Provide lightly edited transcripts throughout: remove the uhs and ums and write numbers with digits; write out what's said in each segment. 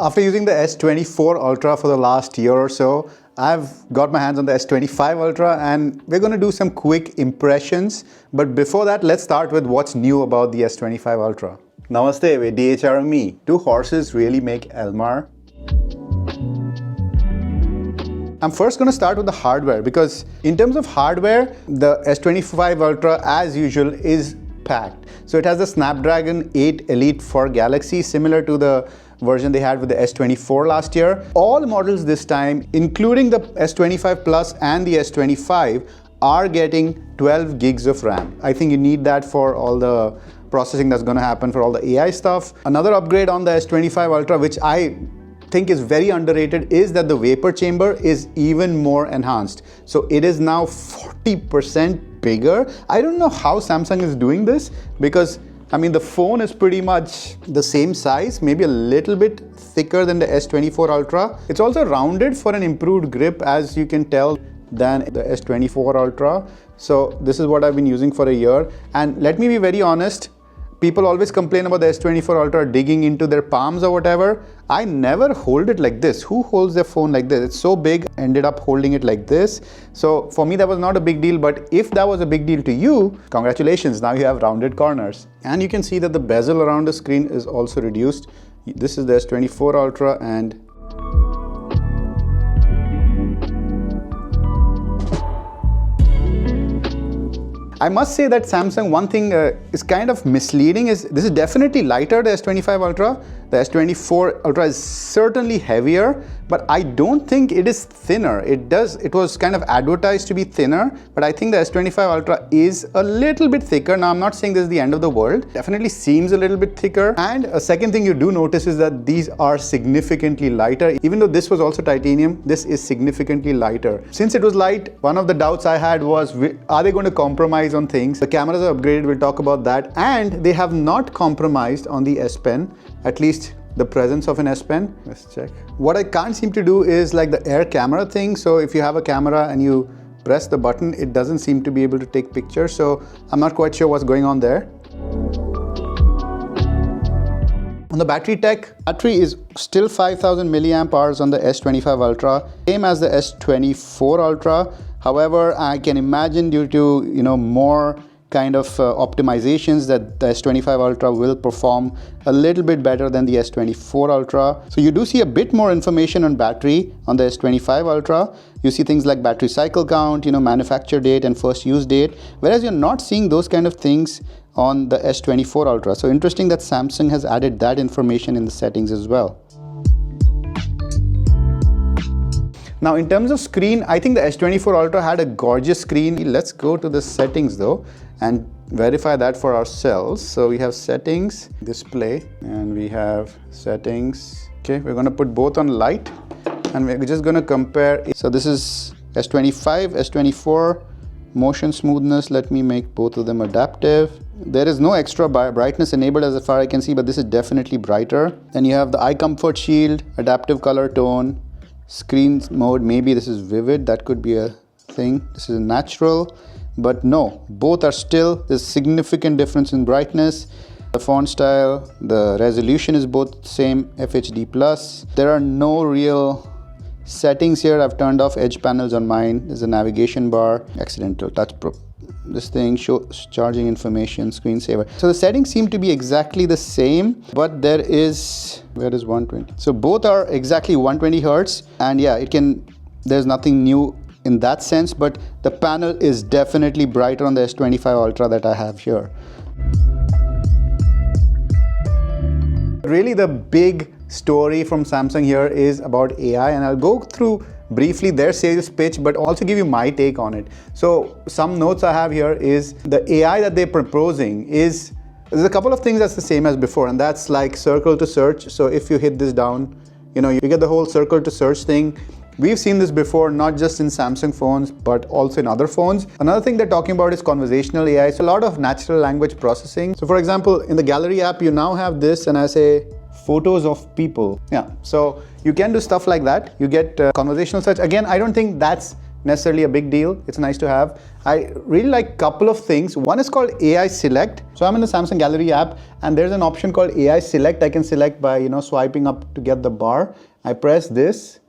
After using the S24 Ultra for the last year or so, I've got my hands on the S25 Ultra and we're going to do some quick impressions. But before that, let's start with what's new about the S25 Ultra. Namaste, we're DHRME. Do horses really make Elmar? I'm first going to start with the hardware because in terms of hardware, the S25 Ultra as usual is packed. So it has the Snapdragon 8 Elite for Galaxy, similar to the version they had with the S24 last year. All models this time, including the S25 Plus and the S25, are getting 12 gigs of RAM. I think you need that for all the processing that's going to happen for all the AI stuff. Another upgrade on the S25 Ultra, which I think is very underrated, is that the vapor chamber is even more enhanced. So it is now 40% bigger. I don't know how Samsung is doing this because I mean, the phone is pretty much the same size, maybe a little bit thicker than the S24 Ultra. It's also rounded for an improved grip, as you can tell, than the S24 Ultra. So this is what I've been using for a year. And let me be very honest, people always complain about the S24 Ultra digging into their palms or whatever. I never hold it like this. Who holds their phone like this? It's so big, ended up holding it like this. So for me, that was not a big deal. But if that was a big deal to you, congratulations, now you have rounded corners. And you can see that the bezel around the screen is also reduced. This is the S24 Ultra and I must say that Samsung, one thing is kind of misleading is this is definitely lighter, the S25 Ultra. The S24 Ultra is certainly heavier, but I don't think it is thinner. It was kind of advertised to be thinner, but I think the S25 Ultra is a little bit thicker. Now, I'm not saying this is the end of the world. Definitely seems a little bit thicker. And a second thing you do notice is that these are significantly lighter. Even though this was also titanium, this is significantly lighter. Since it was light, one of the doubts I had was, are they going to compromise on things? The cameras are upgraded, we'll talk about that. And they have not compromised on the S Pen, at least the presence of an S Pen. Let's check. What I can't seem to do is like the air camera thing. So if you have a camera and you press the button, it doesn't seem to be able to take pictures. So I'm not quite sure what's going on there. On the battery tech, battery is still 5000 milliamp hours on the S25 Ultra, same as the S24 Ultra. However, I can imagine due to more kind of optimizations that the S25 Ultra will perform a little bit better than the S24 Ultra. So you do see a bit more information on battery on the S25 Ultra. You see things like battery cycle count, manufacture date and first use date, whereas you're not seeing those kind of things on the S24 Ultra. So interesting that Samsung has added that information in the settings as well. Now, in terms of screen, I think the S24 Ultra had a gorgeous screen. Let's go to the settings though and verify that for ourselves. So we have settings, display, and we have settings. Okay, we're going to put both on light and we're just going to compare. So this is S25, S24, motion smoothness. Let me make both of them adaptive. There is no extra brightness enabled as far as I can see, but this is definitely brighter. Then you have the eye comfort shield, adaptive color tone, screen mode, maybe this is vivid, that could be a thing. This is natural, but no, both are still, there's significant difference in brightness. The font style, the resolution is both same, FHD+. There are no real settings here. I've turned off edge panels on mine. There's a navigation bar, accidental touch this thing, shows charging information, screensaver. So the settings seem to be exactly the same, but there is, where is 120? So both are exactly 120 Hertz. And yeah, there's nothing new in that sense, but the panel is definitely brighter on the S25 Ultra that I have here. Really the big story from Samsung here is about AI, and I'll go through briefly their sales pitch, but also give you my take on it. So some notes I have here is the AI that they're proposing there's a couple of things that's the same as before, and that's like circle to search. So if you hit this down, you get the whole circle to search thing. We've seen this before, not just in Samsung phones, but also in other phones. Another thing they're talking about is conversational AI. So a lot of natural language processing. So for example, in the gallery app, you now have this, and I say, photos of people. Yeah, so you can do stuff like that. You get conversational search. Again, I don't think that's necessarily a big deal. It's nice to have. I really like a couple of things. One is called AI Select. So I'm in the Samsung Gallery app and there's an option called AI Select. I can select by swiping up to get the bar. I press this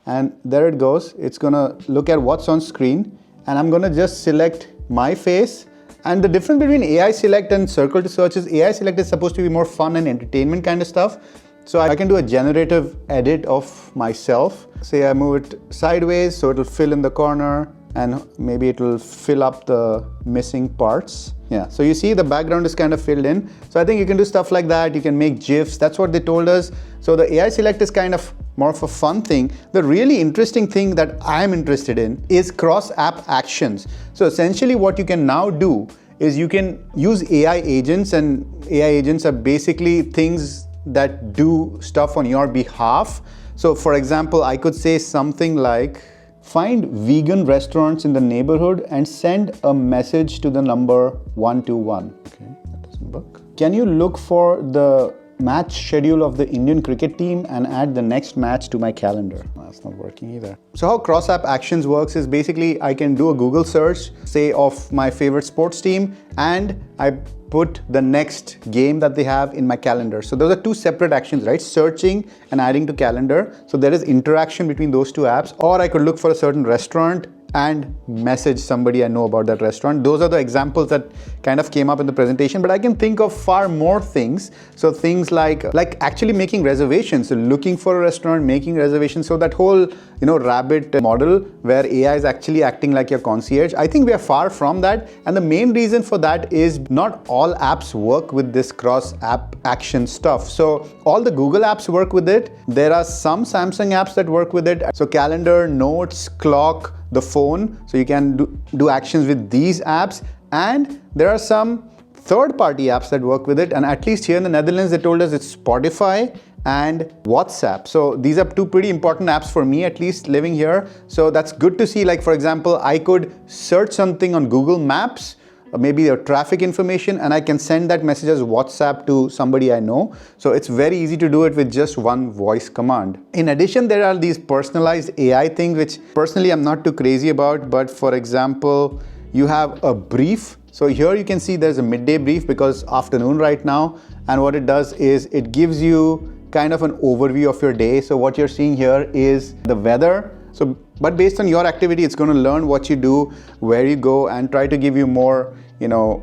and there it goes. It's gonna look at what's on screen and I'm gonna just select my face. And the difference between AI Select and Circle to Search is AI Select is supposed to be more fun and entertainment kind of stuff. So I can do a generative edit of myself. Say I move it sideways so it'll fill in the corner and maybe it'll fill up the missing parts. Yeah, so you see the background is kind of filled in. So I think you can do stuff like that. You can make GIFs. That's what they told us. So the AI Select is kind of more of a fun thing. The really interesting thing that I'm interested in is cross-app actions. So essentially what you can now do is you can use AI agents, and AI agents are basically things that do stuff on your behalf. So for example, I could say something like, find vegan restaurants in the neighborhood and send a message to the number 121. Okay, that doesn't work. Can you look for the match schedule of the Indian cricket team and add the next match to my calendar? That's not working either. So how cross-app actions works is basically I can do a Google search, say of my favorite sports team, and I put the next game that they have in my calendar. So those are two separate actions, right? Searching and adding to calendar. So there is interaction between those two apps. Or I could look for a certain restaurant and message somebody I know about that restaurant. Those are the examples that kind of came up in the presentation, but I can think of far more things. So things like actually making reservations, so looking for a restaurant, making reservations. So that whole, rabbit model where AI is actually acting like your concierge. I think we are far from that. And the main reason for that is not all apps work with this cross-app action stuff. So all the Google apps work with it. There are some Samsung apps that work with it. So calendar, notes, clock, the phone. So you can do actions with these apps. And there are some third-party apps that work with it. And at least here in the Netherlands, they told us it's Spotify and WhatsApp. So these are two pretty important apps for me, at least living here. So that's good to see. Like for example, I could search something on Google Maps, maybe your traffic information, and I can send that message as WhatsApp to somebody I know. So it's very easy to do it with just one voice command. In addition, there are these personalized AI things, which personally I'm not too crazy about. But for example, you have a brief. So here you can see there's a midday brief because afternoon right now. And what it does is it gives you kind of an overview of your day. So what you're seeing here is the weather. So, but based on your activity, it's going to learn what you do, where you go, and try to give you more,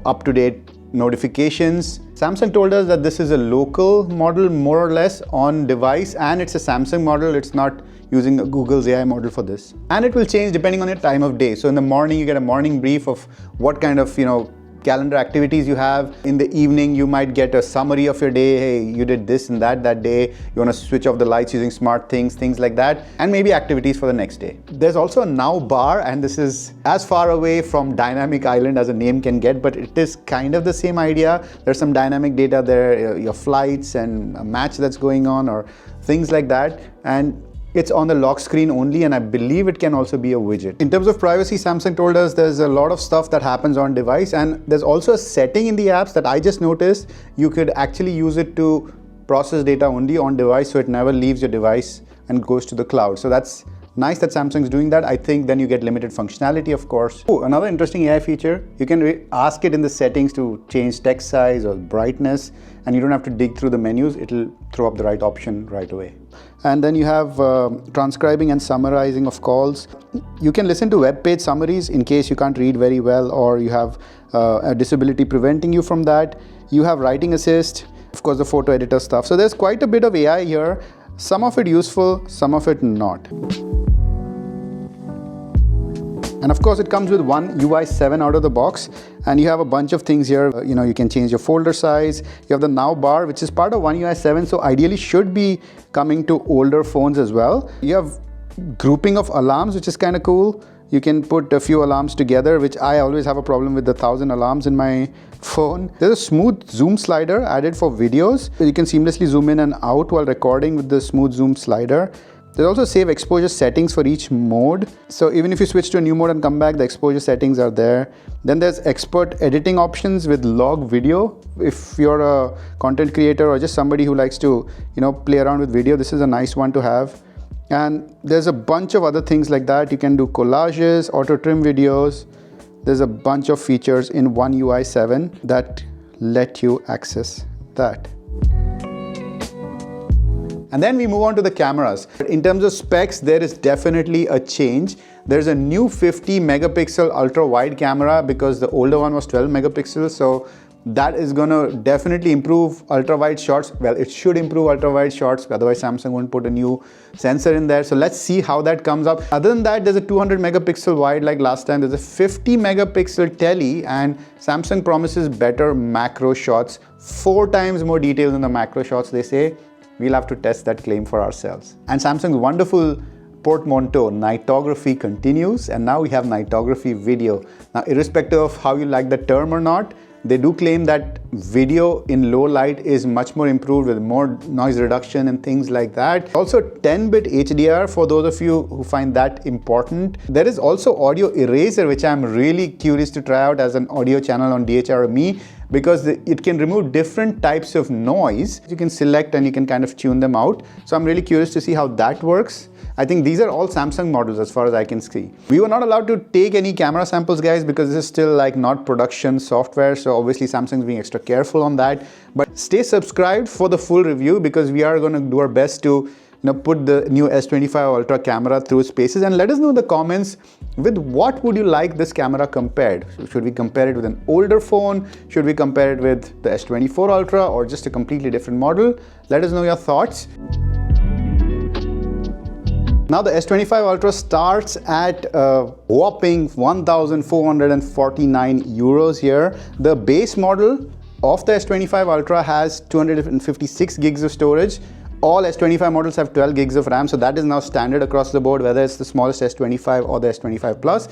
up-to-date notifications. Samsung told us that this is a local model, more or less, on device, and it's a Samsung model. It's not using Google's AI model for this. And it will change depending on your time of day. So in the morning, you get a morning brief of what kind of, calendar activities you have. In the evening, you might get a summary of your day. Hey, you did this and that day. You want to switch off the lights using smart things like that, and maybe activities for the next day. There's also a now bar, and this is as far away from dynamic island as a name can get, but it is kind of the same idea. There's some dynamic data there, your flights and a match that's going on or things like that. And it's on the lock screen only, and I believe it can also be a widget. In terms of privacy, Samsung told us there's a lot of stuff that happens on device, and there's also a setting in the apps that I just noticed. You could actually use it to process data only on device, so it never leaves your device and goes to the cloud. So that's nice that Samsung's doing that. I think then you get limited functionality, of course. Oh, another interesting AI feature, you can ask it in the settings to change text size or brightness, and you don't have to dig through the menus. It'll throw up the right option right away. And then you have transcribing and summarizing of calls. You can listen to web page summaries in case you can't read very well or you have a disability preventing you from that. You have writing assist, of course the photo editor stuff. So there's quite a bit of AI here. Some of it useful, some of it not. And of course it comes with one UI 7 out of the box, and you have a bunch of things here. You can change your folder size. You have the now bar, which is part of one UI 7, so ideally should be coming to older phones as well. You have grouping of alarms, which is kind of cool. You can put a few alarms together, which I always have a problem with the 1,000 alarms in my phone. There's a smooth zoom slider added for videos. You can seamlessly zoom in and out while recording with the smooth zoom slider. There's also save exposure settings for each mode. So even if you switch to a new mode and come back, the exposure settings are there. Then there's expert editing options with log video. If you're a content creator or just somebody who likes to, play around with video, this is a nice one to have. And there's a bunch of other things like that. You can do collages, auto trim videos. There's a bunch of features in One UI 7 that let you access that. And then we move on to the cameras. In terms of specs, there is definitely a change. There's a new 50 megapixel ultra wide camera because the older one was 12 megapixels. So that is gonna definitely improve ultra wide shots. Well, it should improve ultra wide shots, otherwise Samsung won't put a new sensor in there. So let's see how that comes up. Other than that, there's a 200 megapixel wide like last time. There's a 50 megapixel tele, and Samsung promises better macro shots, 4 times more details in the macro shots, they say. We'll have to test that claim for ourselves. And Samsung's wonderful portmanteau, nightography, continues, and now we have nightography video. Now, irrespective of how you like the term or not, they do claim that video in low light is much more improved with more noise reduction and things like that. Also 10-bit HDR for those of you who find that important. There is also audio eraser, which I'm really curious to try out as an audio channel on DHRME, because it can remove different types of noise. You can select and you can kind of tune them out. So I'm really curious to see how that works. I think these are all Samsung models as far as I can see. We were not allowed to take any camera samples, guys, because this is still like not production software. So obviously Samsung's being extra careful on that. But stay subscribed for the full review, because we are going to do our best to put the new S25 Ultra camera through its paces, and let us know in the comments with what would you like this camera compared. Should we compare it with an older phone? Should we compare it with the S24 Ultra, or just a completely different model? Let us know your thoughts. Now the S25 Ultra starts at a whopping 1,449 euros here. The base model of the S25 Ultra has 256 gigs of storage. All S25 models have 12 gigs of RAM, so that is now standard across the board, whether it's the smallest S25 or the S25 Plus.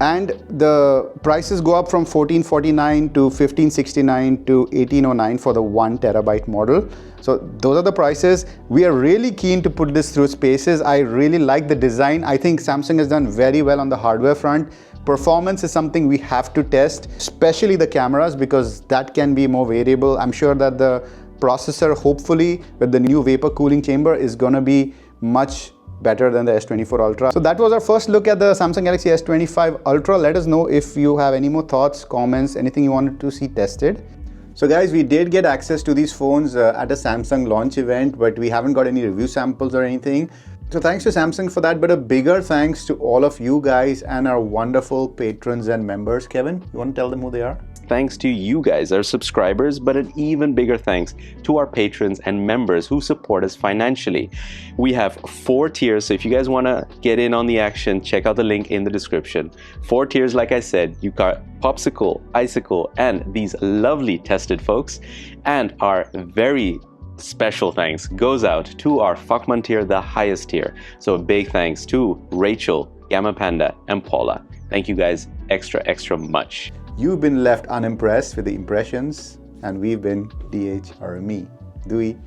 And the prices go up from 1449 to 1569 to 1809 for the 1 terabyte model. So those are the prices. We are really keen to put this through its paces. I really like the design. I think Samsung has done very well on the hardware front. Performance is something we have to test, especially the cameras, because that can be more variable. I'm sure that the processor, hopefully with the new vapor cooling chamber, is going to be much better than the S24 Ultra. So that was our first look at the Samsung Galaxy S25 Ultra. Let us know if you have any more thoughts, comments, anything you wanted to see tested. So guys, we did get access to these phones at a Samsung launch event, but we haven't got any review samples or anything. So thanks to Samsung for that, but a bigger thanks to all of you guys and our wonderful patrons and members. Kevin, you want to tell them who they are? Thanks to you guys, our subscribers, but an even bigger thanks to our patrons and members who support us financially. We have 4 tiers, so if you guys want to get in on the action, check out the link in the description. 4 tiers, like I said, you got Popsicle, Icicle, and these lovely tested folks. And our very special thanks goes out to our Fuckman tier, the highest tier. So a big thanks to Rachel, Gamma Panda, and Paula. Thank you guys extra much. You've been left unimpressed with the impressions, and we've been DHRME. Dewey.